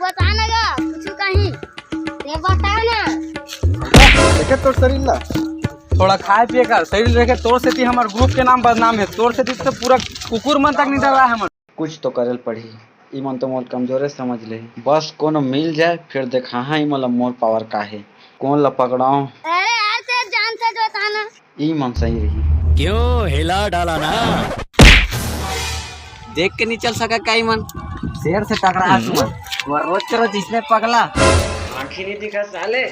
बता ना गा कुछ कहीं ते बता ना देखे तोर शरीर ला थोड़ा खाए पिए कर शरीर रखे तोर से हमार ग्रुप के नाम बदनाम है तोर से तो पूरा कुकुर मन तक नहीं दबा है हमर। कुछ तो करल पड़ी ई मन तो मोर कमजोरे समझ ले बस कोनो मिल जाए फिर देखा हाँ मतलब मोर पावर का है कौन ला पकड़ाऊं। अरे यार ते जान से जो था ना ई मन सही रही क्यों हिला डाला ना देख के नहीं चल सका कई मन शेर से टकरा वो रोज करो जिसने पगला आँखी नहीं दिखा साले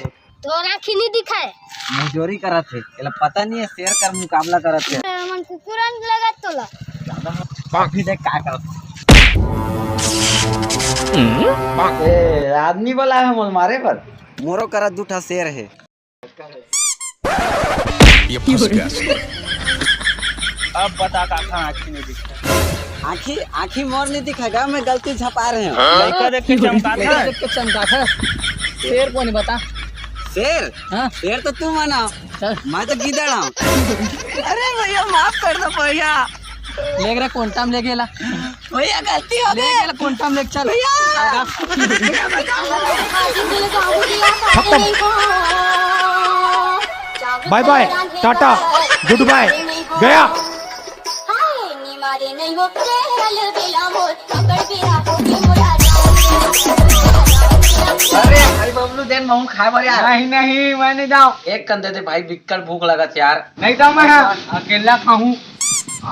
तोरा खिनी दिखाए मजोरी करा थे पता नहीं है शेर का मुकाबला करा थे मन कुकुरन लगा तोला काफी देख का कर ए आदमी वाला है मोल मारे पर मोरो करा दूठा शेर है ये फंस गया अब बता काका आँखी नहीं दिखा आँखी आँखी मोर नहीं दिखेगा मैं गलती झपा रहे हूँ लड़का देख के चमका था देख के चमका था शेर कौन बता शेर हाँ? शेर तो तू माना चल मैं तो गीदड़ हूँ अरे भैया माफ कर दो भैया ले गया कोंटाम ले गेला भैया गलती हो ले गई गेला कोंटाम ले चल बाय बाय टाटा गुड बाय गया। अरे भाई बबलू देन महू खाए बार यार नहीं नहीं मैं नहीं जाऊँ एक कंधे दे भाई बिकल भूख लगा था यार नहीं जाऊँ मैं अकेला खाऊं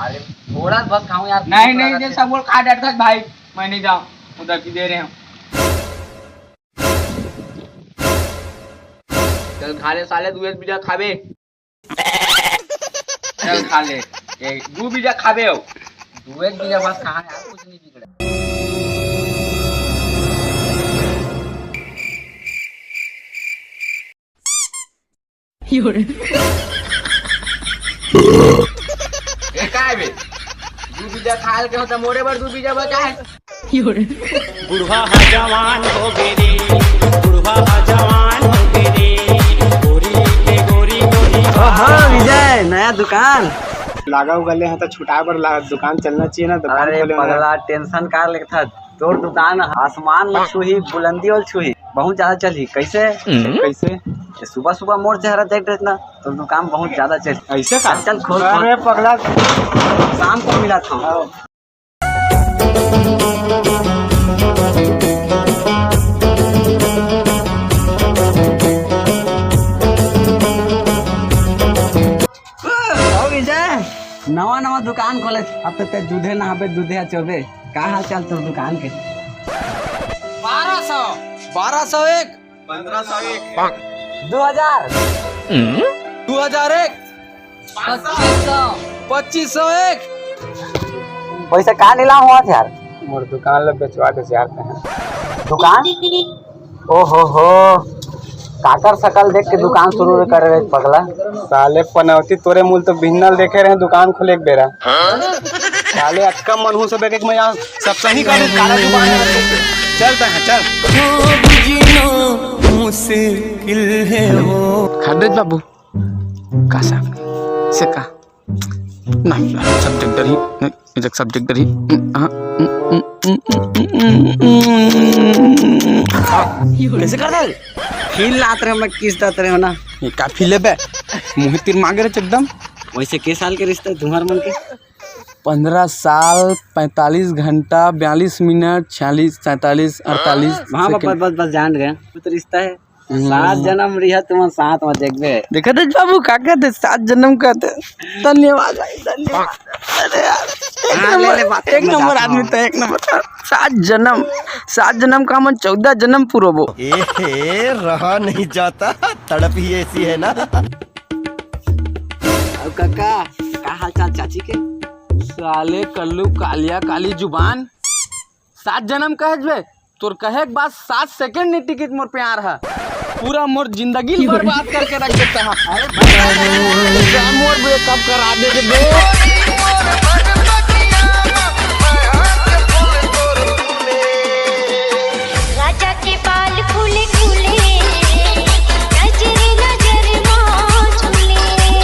अरे थोड़ा बहुत खाऊं यार नहीं नहीं जैसा बोल खा डरता भाई मैं नहीं जाऊँ उधर की दे रहे हैं चल खा ले साले दू एक बीजा खाबे चल खा ले एक दू बीजा खाबे हो दू एक बीजा बस कहाँ यार कुछ नहीं बिगड़ा ए काय बे दू बीजा खाल के होता मोरे पर दू बीजा बचा है बुढ़वा जवान हो गए रे बुढ़वा जवान हो गए रे गोरी के गोरी गोरी हाँ विजय नया दुकान लागा उगले हैं तो छुटा पर दुकान चलना चाहिए ना दुकान अरे खोले होना। पगला टेंशन कार लेता तोर दुकान आसमान में छुही बुलंदी और छुही बहुत ज्यादा चली कैसे कैसे सुबह सुबह मोर चेहरा देख रहे ना तो दुकान बहुत ज्यादा चली ऐसे का चल खोल अरे पगला शाम को मिला था विजय नवा नवा दुकान खोले अब तो ते दूधे नहाबे दूधे चोबे का हाल चाल तोर दुकान के 1200 1201 1501 2000 2001 2501 पैसा का नीला हुआ था यार मोर दुकान ला बेचवा दे यार हैं दुकान ओ हो काकर सकल देख के दुकान शुरू कर रहे पगला साले पनौती तोरे मूल तो बिन्नल देखे रहे दुकान खोले एक बेरा साले अक्का मनहू सब एक मैं यहाँ सब सही कर काला दुकान है चलता है चल मुश्किल है वो खाद्य बाबू कासा से का नहीं सब्जेक्ट डरी नहीं सब्जेक्ट डरी कैसे कर दे फील लात रहे मैं किस दात रहे हो ना ये काफी लेबे मुँह तीर मांगे रहे एकदम वैसे के साल के रिश्ते तुम्हार मन के 15 साल 45 घंटा 42 मिनट 46 47 48 वहाँ बस जान गए तो रिश्ता है 7 जन्म रिहा तुम साथ में देखबे देखा थे बाबू का कहते 7 जन्म कहते धन्यवाद भाई धन्यवाद अरे यार एक नंबर आदमी तो एक नंबर 7 जन्म का मन 14 जन्म पूरा ए रहा नहीं जाता तड़प ही ऐसी है ना अब काका का हाल चाल चाची के साले कल्लू कालिया काली जुबान 7 जन्म कहे तोर कहे के बाद 7 सेकंड नहीं टिकट मोर पे आ रहा पूरा मोर जिंदगी बर्बाद करके रख देता है मोर ब्रेकअप करा दे